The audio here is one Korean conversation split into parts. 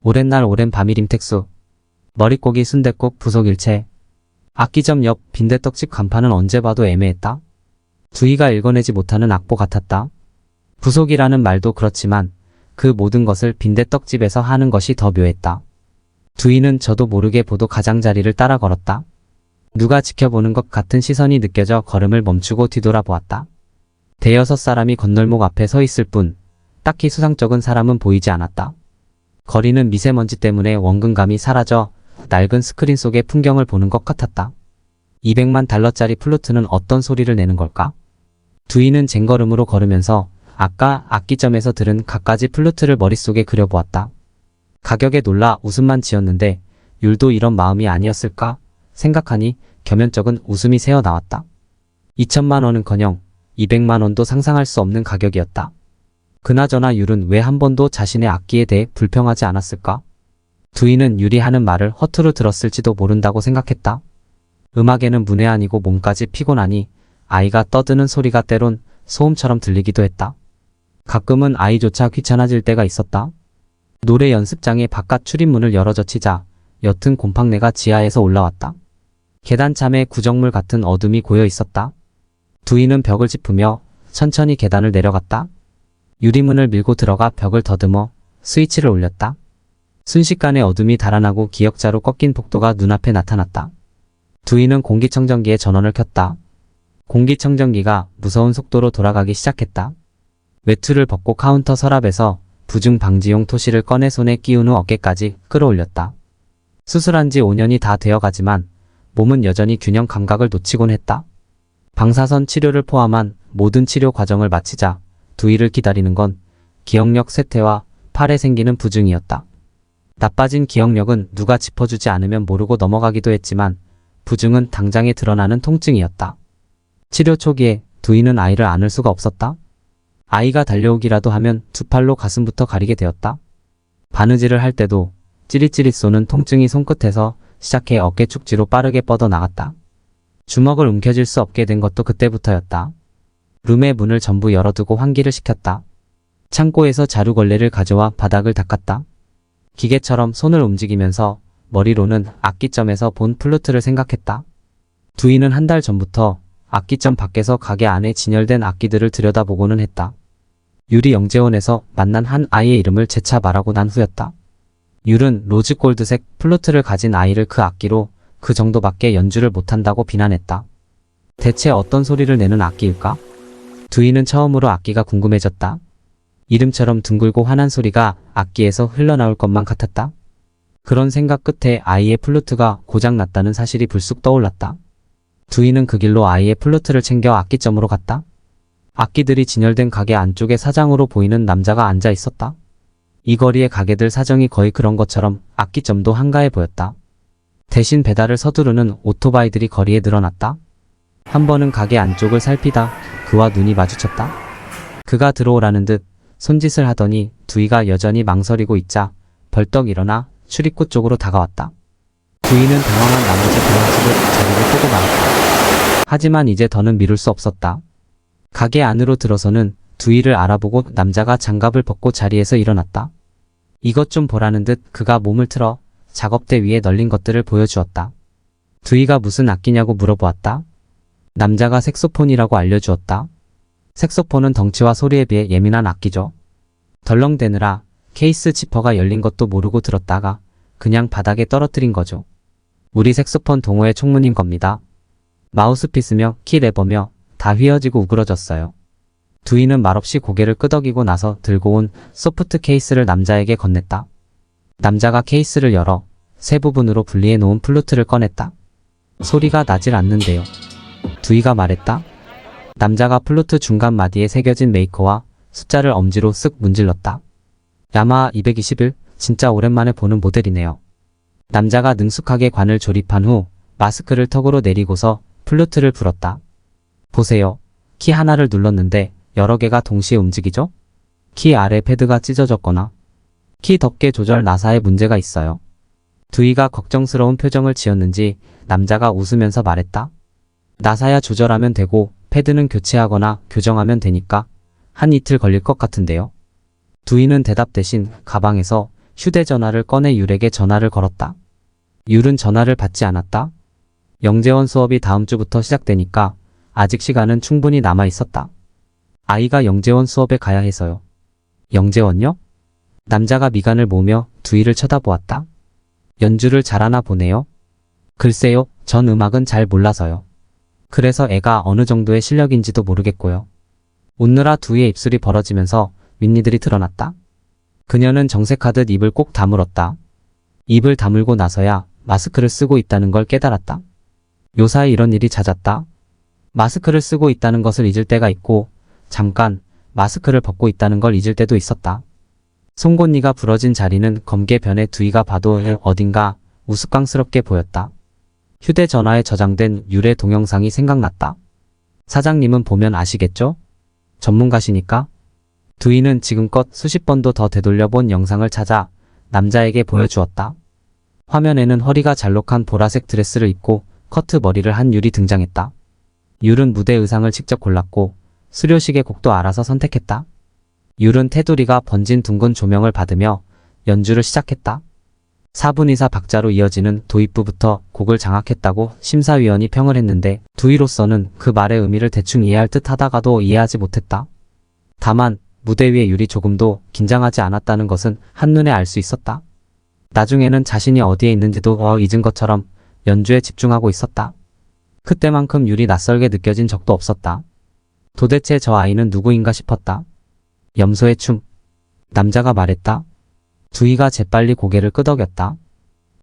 오랜 날 오랜 밤일 임택수. 머릿고기 순댓국 부속일체. 악기점 옆 빈대떡집 간판은 언제 봐도 애매했다. 두이가 읽어내지 못하는 악보 같았다. 부속이라는 말도 그렇지만 그 모든 것을 빈대떡집에서 하는 것이 더 묘했다. 두이는 저도 모르게 보도 가장자리를 따라 걸었다. 누가 지켜보는 것 같은 시선이 느껴져 걸음을 멈추고 뒤돌아보았다. 대여섯 사람이 건널목 앞에 서 있을 뿐 딱히 수상쩍은 사람은 보이지 않았다. 거리는 미세먼지 때문에 원근감이 사라져 낡은 스크린 속의 풍경을 보는 것 같았다. 200만 달러짜리 플루트는 어떤 소리를 내는 걸까? 두이는 쟁걸음으로 걸으면서 아까 악기점에서 들은 갖가지 플루트를 머릿속에 그려보았다. 가격에 놀라 웃음만 지었는데 율도 이런 마음이 아니었을까 생각하니 겸연쩍은 웃음이 새어나왔다. 2천만 원은커녕 200만 원도 상상할 수 없는 가격이었다. 그나저나 율은 왜 한 번도 자신의 악기에 대해 불평하지 않았을까? 두이는 율이 하는 말을 허투루 들었을지도 모른다고 생각했다. 음악에는 문외한이고 몸까지 피곤하니 아이가 떠드는 소리가 때론 소음처럼 들리기도 했다. 가끔은 아이조차 귀찮아질 때가 있었다. 노래 연습장의 바깥 출입문을 열어젖히자 옅은 곰팡내가 지하에서 올라왔다. 계단참에 구정물 같은 어둠이 고여 있었다. 두이는 벽을 짚으며 천천히 계단을 내려갔다. 유리문을 밀고 들어가 벽을 더듬어 스위치를 올렸다. 순식간에 어둠이 달아나고 기역자로 꺾인 복도가 눈앞에 나타났다. 두이는 공기청정기에 전원을 켰다. 공기청정기가 무서운 속도로 돌아가기 시작했다. 외투를 벗고 카운터 서랍에서 부중 방지용 토시를 꺼내 손에 끼운 후 어깨까지 끌어올렸다. 수술한 지 5년이 다 되어가지만 몸은 여전히 균형 감각을 놓치곤 했다. 방사선 치료를 포함한 모든 치료 과정을 마치자 두이를 기다리는 건 기억력 쇠퇴와 팔에 생기는 부중이었다. 나빠진 기억력은 누가 짚어주지 않으면 모르고 넘어가기도 했지만 부중은 당장에 드러나는 통증이었다. 치료 초기에 두이는 아이를 안을 수가 없었다. 아이가 달려오기라도 하면 두 팔로 가슴부터 가리게 되었다. 바느질을 할 때도 찌릿찌릿 쏘는 통증이 손끝에서 시작해 어깨 축지로 빠르게 뻗어나갔다. 주먹을 움켜쥘 수 없게 된 것도 그때부터였다. 룸의 문을 전부 열어두고 환기를 시켰다. 창고에서 자루걸레를 가져와 바닥을 닦았다. 기계처럼 손을 움직이면서 머리로는 악기점에서 본 플루트를 생각했다. 두이는 한 달 전부터 악기점 밖에서 가게 안에 진열된 악기들을 들여다보고는 했다. 율이 영재원에서 만난 한 아이의 이름을 재차 말하고 난 후였다. 율은 로즈골드색 플루트를 가진 아이를 그 악기로 그 정도밖에 연주를 못한다고 비난했다. 대체 어떤 소리를 내는 악기일까? 두이는 처음으로 악기가 궁금해졌다. 이름처럼 둥글고 환한 소리가 악기에서 흘러나올 것만 같았다. 그런 생각 끝에 아이의 플루트가 고장났다는 사실이 불쑥 떠올랐다. 두이는 그 길로 아이의 플루트를 챙겨 악기점으로 갔다. 악기들이 진열된 가게 안쪽에 사장으로 보이는 남자가 앉아 있었다. 이 거리의 가게들 사정이 거의 그런 것처럼 악기점도 한가해 보였다. 대신 배달을 서두르는 오토바이들이 거리에 늘어났다. 한 번은 가게 안쪽을 살피다 그와 눈이 마주쳤다. 그가 들어오라는 듯 손짓을 하더니 두이가 여전히 망설이고 있자 벌떡 일어나 출입구 쪽으로 다가왔다. 두이는 당황한 나머지 그런 자리를 뜨고 말았다. 하지만 이제 더는 미룰 수 없었다. 가게 안으로 들어서는 두이를 알아보고 남자가 장갑을 벗고 자리에서 일어났다. 이것 좀 보라는 듯 그가 몸을 틀어 작업대 위에 널린 것들을 보여주었다. 두이가 무슨 악기냐고 물어보았다. 남자가 색소폰이라고 알려주었다. 색소폰은 덩치와 소리에 비해 예민한 악기죠. 덜렁대느라 케이스 지퍼가 열린 것도 모르고 들었다가 그냥 바닥에 떨어뜨린 거죠. 우리 색소폰 동호회 총무님 겁니다. 마우스피스며 키 레버며 다 휘어지고 우그러졌어요. 두이는 말없이 고개를 끄덕이고 나서 들고 온 소프트 케이스를 남자에게 건넸다. 남자가 케이스를 열어 세 부분으로 분리해 놓은 플루트를 꺼냈다. 소리가 나질 않는데요. 두이가 말했다. 남자가 플루트 중간 마디에 새겨진 메이커와 숫자를 엄지로 쓱 문질렀다. 야마하 221, 진짜 오랜만에 보는 모델이네요. 남자가 능숙하게 관을 조립한 후 마스크를 턱으로 내리고서 플루트를 불었다. 보세요. 키 하나를 눌렀는데 여러 개가 동시에 움직이죠? 키 아래 패드가 찢어졌거나 키 덮개 조절 나사에 문제가 있어요. 두이가 걱정스러운 표정을 지었는지 남자가 웃으면서 말했다. 나사야 조절하면 되고 패드는 교체하거나 교정하면 되니까 한 이틀 걸릴 것 같은데요. 두이는 대답 대신 가방에서 휴대전화를 꺼내 율에게 전화를 걸었다. 율은 전화를 받지 않았다. 영재원 수업이 다음 주부터 시작되니까 아직 시간은 충분히 남아 있었다. 아이가 영재원 수업에 가야 해서요. 영재원요? 남자가 미간을 모으며 두이를 쳐다보았다. 연주를 잘하나 보네요. 글쎄요, 전 음악은 잘 몰라서요. 그래서 애가 어느 정도의 실력인지도 모르겠고요. 웃느라 두이의 입술이 벌어지면서 윗니들이 드러났다. 그녀는 정색하듯 입을 꼭 다물었다. 입을 다물고 나서야 마스크를 쓰고 있다는 걸 깨달았다. 요사이 이런 일이 잦았다. 마스크를 쓰고 있다는 것을 잊을 때가 있고 잠깐 마스크를 벗고 있다는 걸 잊을 때도 있었다. 송곳니가 부러진 자리는 검게 변해 두이가 봐도 어딘가 우스꽝스럽게 보였다. 휴대전화에 저장된 율의 동영상이 생각났다. 사장님은 보면 아시겠죠? 전문가시니까. 두이는 지금껏 수십 번도 더 되돌려본 영상을 찾아 남자에게 보여주었다. 화면에는 허리가 잘록한 보라색 드레스를 입고 커트 머리를 한 율이 등장했다. 율은 무대 의상을 직접 골랐고 수료식의 곡도 알아서 선택했다. 율은 테두리가 번진 둥근 조명을 받으며 연주를 시작했다. 4분이사 박자로 이어지는 도입부부터 곡을 장악했다고 심사위원이 평을 했는데 두이로서는 그 말의 의미를 대충 이해할 듯 하다가도 이해하지 못했다. 다만 무대 위에 율이 조금도 긴장하지 않았다는 것은 한눈에 알 수 있었다. 나중에는 자신이 어디에 있는지도 잊은 것처럼 연주에 집중하고 있었다. 그때만큼 율이 낯설게 느껴진 적도 없었다. 도대체 저 아이는 누구인가 싶었다. 염소의 춤. 남자가 말했다. 두이가 재빨리 고개를 끄덕였다.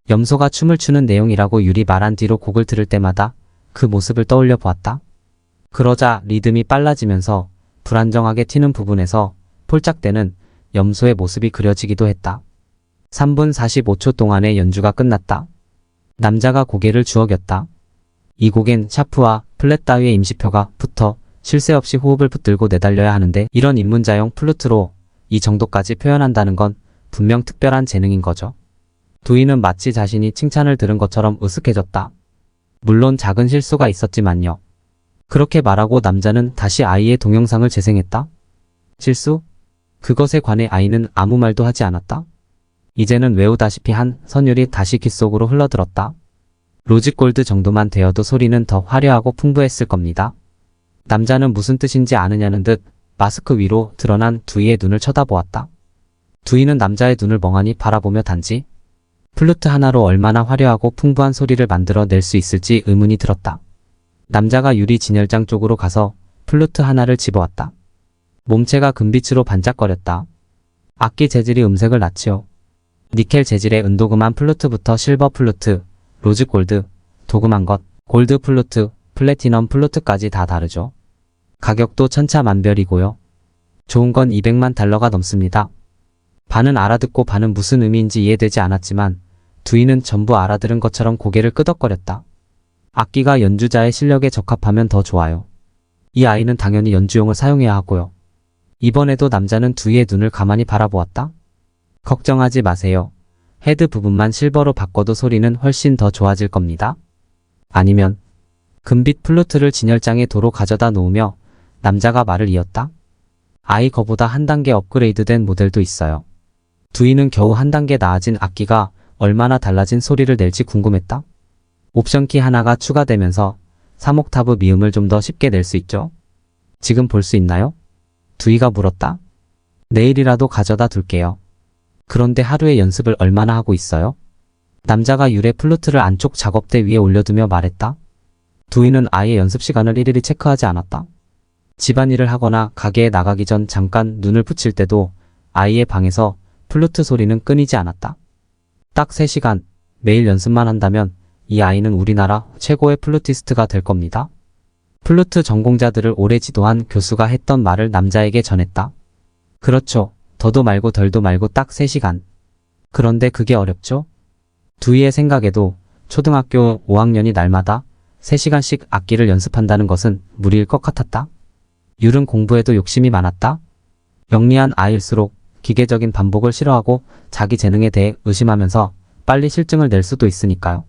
염소가 춤을 추는 내용이라고 율이 말한 뒤로 곡을 들을 때마다 그 모습을 떠올려 보았다. 그러자 리듬이 빨라지면서 불안정하게 튀는 부분에서 폴짝대는 염소의 모습이 그려지기도 했다. 3분 45초 동안의 연주가 끝났다. 남자가 고개를 주워겼다. 이 곡엔 샤프와 플랫 따위의 임시표가 붙어 쉴 새 없이 호흡을 붙들고 내달려야 하는데 이런 입문자용 플루트로 이 정도까지 표현한다는 건 분명 특별한 재능인 거죠. 두이는 마치 자신이 칭찬을 들은 것처럼 으쓱해졌다. 물론 작은 실수가 있었지만요. 그렇게 말하고 남자는 다시 아이의 동영상을 재생했다. 실수? 그것에 관해 아이는 아무 말도 하지 않았다. 이제는 외우다시피 한 선율이 다시 귓속으로 흘러들었다. 로지골드 정도만 되어도 소리는 더 화려하고 풍부했을 겁니다. 남자는 무슨 뜻인지 아느냐는 듯 마스크 위로 드러난 두이의 눈을 쳐다보았다. 두이는 남자의 눈을 멍하니 바라보며 단지 플루트 하나로 얼마나 화려하고 풍부한 소리를 만들어 낼 수 있을지 의문이 들었다. 남자가 유리 진열장 쪽으로 가서 플루트 하나를 집어왔다. 몸체가 금빛으로 반짝거렸다. 악기 재질이 음색을 낳지요. 니켈 재질의 은도금한 플루트부터 실버 플루트, 로즈 골드, 도금한 것, 골드 플루트, 플래티넘 플루트까지 다 다르죠. 가격도 천차만별이고요. 좋은 건 200만 달러가 넘습니다. 반은 알아듣고 반은 무슨 의미인지 이해되지 않았지만 두이는 전부 알아들은 것처럼 고개를 끄덕거렸다. 악기가 연주자의 실력에 적합하면 더 좋아요. 이 아이는 당연히 연주용을 사용해야 하고요. 이번에도 남자는 두이의 눈을 가만히 바라보았다. 걱정하지 마세요. 헤드 부분만 실버로 바꿔도 소리는 훨씬 더 좋아질 겁니다. 아니면 금빛 플루트를 진열장에 도로 가져다 놓으며 남자가 말을 이었다. 아이 거보다 한 단계 업그레이드된 모델도 있어요. 두이는 겨우 한 단계 나아진 악기가 얼마나 달라진 소리를 낼지 궁금했다. 옵션키 하나가 추가되면서 3옥타브 미음을 좀 더 쉽게 낼 수 있죠. 지금 볼 수 있나요? 두이가 물었다. 내일이라도 가져다 둘게요. 그런데 하루에 연습을 얼마나 하고 있어요? 남자가 율의 플루트를 안쪽 작업대 위에 올려두며 말했다. 두이는 아이의 연습 시간을 일일이 체크하지 않았다. 집안일을 하거나 가게에 나가기 전 잠깐 눈을 붙일 때도 아이의 방에서 플루트 소리는 끊이지 않았다. 딱 3시간, 매일 연습만 한다면 이 아이는 우리나라 최고의 플루티스트가 될 겁니다. 플루트 전공자들을 오래 지도한 교수가 했던 말을 남자에게 전했다. 그렇죠. 더도 말고 덜도 말고 딱 3시간. 그런데 그게 어렵죠? 두이의 생각에도 초등학교 5학년이 날마다 3시간씩 악기를 연습한다는 것은 무리일 것 같았다. 율은 공부에도 욕심이 많았다. 영리한 아이일수록 기계적인 반복을 싫어하고 자기 재능에 대해 의심하면서 빨리 실증을 낼 수도 있으니까요.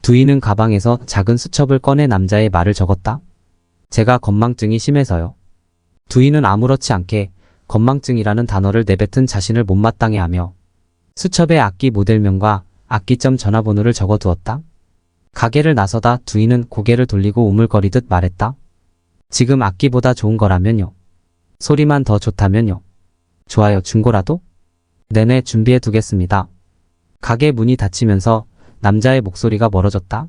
두이는 가방에서 작은 수첩을 꺼내 남자의 말을 적었다. 제가 건망증이 심해서요. 두이는 아무렇지 않게 건망증이라는 단어를 내뱉은 자신을 못마땅해하며 수첩에 악기 모델명과 악기점 전화번호를 적어두었다. 가게를 나서다 두이는 고개를 돌리고 우물거리듯 말했다. 지금 악기보다 좋은 거라면요. 소리만 더 좋다면요. 좋아요, 중고라도? 네네, 준비해 두겠습니다. 가게 문이 닫히면서 남자의 목소리가 멀어졌다.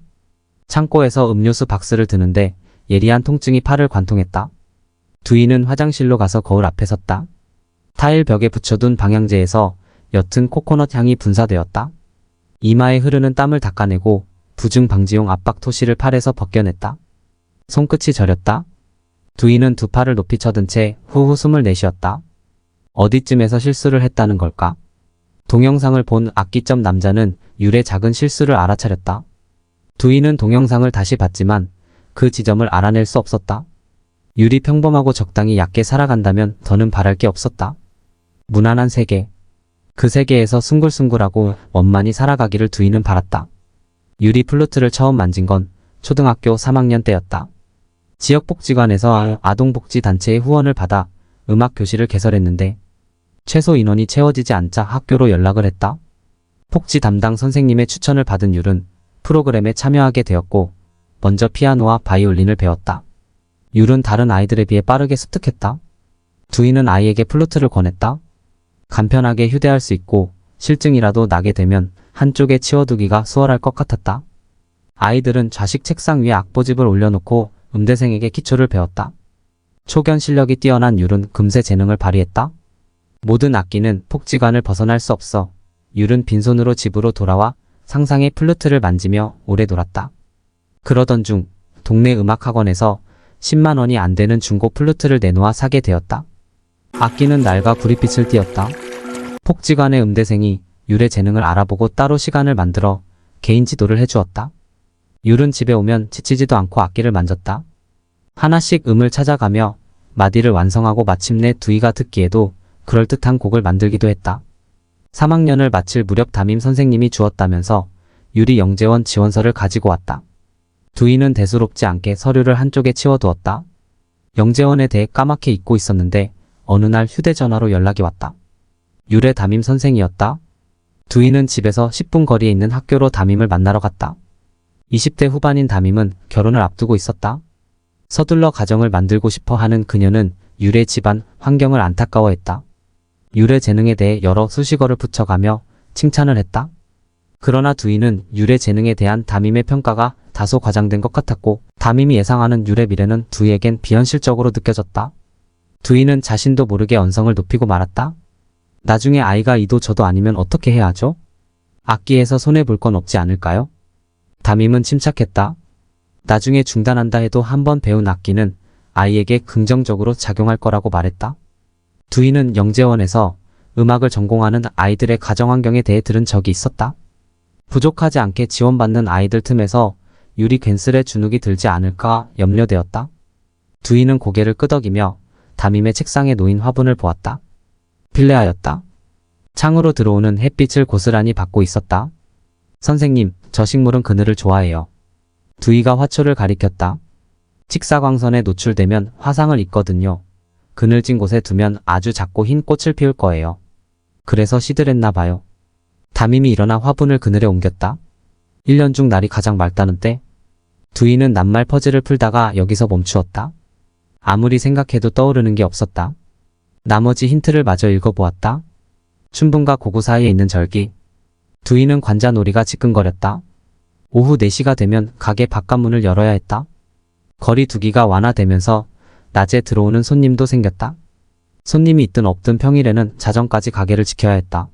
창고에서 음료수 박스를 드는데 예리한 통증이 팔을 관통했다. 두이는 화장실로 가서 거울 앞에 섰다. 타일 벽에 붙여둔 방향제에서 옅은 코코넛 향이 분사되었다. 이마에 흐르는 땀을 닦아내고 부중 방지용 압박 토시를 팔에서 벗겨냈다. 손끝이 저렸다. 두이는 두 팔을 높이 쳐든 채 후후 숨을 내쉬었다. 어디쯤에서 실수를 했다는 걸까? 동영상을 본 악기점 남자는 율의 작은 실수를 알아차렸다. 두이는 동영상을 다시 봤지만 그 지점을 알아낼 수 없었다. 율이 평범하고 적당히 얕게 살아간다면 더는 바랄 게 없었다. 무난한 세계. 그 세계에서 숭글숭글하고 원만히 살아가기를 두이는 바랐다. 율이 플루트를 처음 만진 건 초등학교 3학년 때였다. 지역복지관에서 아동복지단체의 후원을 받아 음악교실을 개설했는데 최소 인원이 채워지지 않자 학교로 연락을 했다. 복지 담당 선생님의 추천을 받은 율은 프로그램에 참여하게 되었고 먼저 피아노와 바이올린을 배웠다. 율은 다른 아이들에 비해 빠르게 습득했다. 두이는 아이에게 플루트를 권했다. 간편하게 휴대할 수 있고 실증이라도 나게 되면 한쪽에 치워두기가 수월할 것 같았다. 아이들은 좌식 책상 위에 악보집을 올려놓고 음대생에게 기초를 배웠다. 초견 실력이 뛰어난 율은 금세 재능을 발휘했다. 모든 악기는 복지관을 벗어날 수 없어 율은 빈손으로 집으로 돌아와 상상의 플루트를 만지며 오래 놀았다. 그러던 중 동네 음악학원에서 10만 원이 안 되는 중고 플루트를 내놓아 사게 되었다. 악기는 날과 구릿빛을 띠었다. 복지관의 음대생이 율의 재능을 알아보고 따로 시간을 만들어 개인 지도를 해주었다. 율은 집에 오면 지치지도 않고 악기를 만졌다. 하나씩 음을 찾아가며 마디를 완성하고 마침내 두이가 듣기에도 그럴듯한 곡을 만들기도 했다. 3학년을 마칠 무렵 담임 선생님이 주었다면서 율이 영재원 지원서를 가지고 왔다. 두이는 대수롭지 않게 서류를 한쪽에 치워두었다. 영재원에 대해 까맣게 잊고 있었는데 어느 날 휴대전화로 연락이 왔다. 율의 담임 선생이었다. 두이는 집에서 10분 거리에 있는 학교로 담임을 만나러 갔다. 20대 후반인 담임은 결혼을 앞두고 있었다. 서둘러 가정을 만들고 싶어 하는 그녀는 율의 집안 환경을 안타까워했다. 율의 재능에 대해 여러 수식어를 붙여가며 칭찬을 했다. 그러나 두이는 율의 재능에 대한 담임의 평가가 다소 과장된 것 같았고 담임이 예상하는 율의 미래는 두이에겐 비현실적으로 느껴졌다. 두이는 자신도 모르게 언성을 높이고 말았다. 나중에 아이가 이도 저도 아니면 어떻게 해야 하죠? 악기에서 손해볼 건 없지 않을까요? 담임은 침착했다. 나중에 중단한다 해도 한번 배운 악기는 아이에게 긍정적으로 작용할 거라고 말했다. 두이는 영재원에서 음악을 전공하는 아이들의 가정환경에 대해 들은 적이 있었다. 부족하지 않게 지원받는 아이들 틈에서 율이 괜스레 주눅이 들지 않을까 염려되었다. 두이는 고개를 끄덕이며 담임의 책상에 놓인 화분을 보았다. 필레하였다. 창으로 들어오는 햇빛을 고스란히 받고 있었다. 선생님, 저 식물은 그늘을 좋아해요. 두이가 화초를 가리켰다. 직사광선에 노출되면 화상을 입거든요. 그늘진 곳에 두면 아주 작고 흰 꽃을 피울 거예요. 그래서 시들했나 봐요. 담임이 일어나 화분을 그늘에 옮겼다. 1년 중 날이 가장 맑다는 때 두이는 낱말 퍼즐을 풀다가 여기서 멈추었다. 아무리 생각해도 떠오르는 게 없었다. 나머지 힌트를 마저 읽어보았다. 춘분과 고구 사이에 있는 절기. 두이는 관자놀이가 지끈거렸다. 오후 4시가 되면 가게 바깥문을 열어야 했다. 거리 두기가 완화되면서 낮에 들어오는 손님도 생겼다. 손님이 있든 없든 평일에는 자정까지 가게를 지켜야 했다.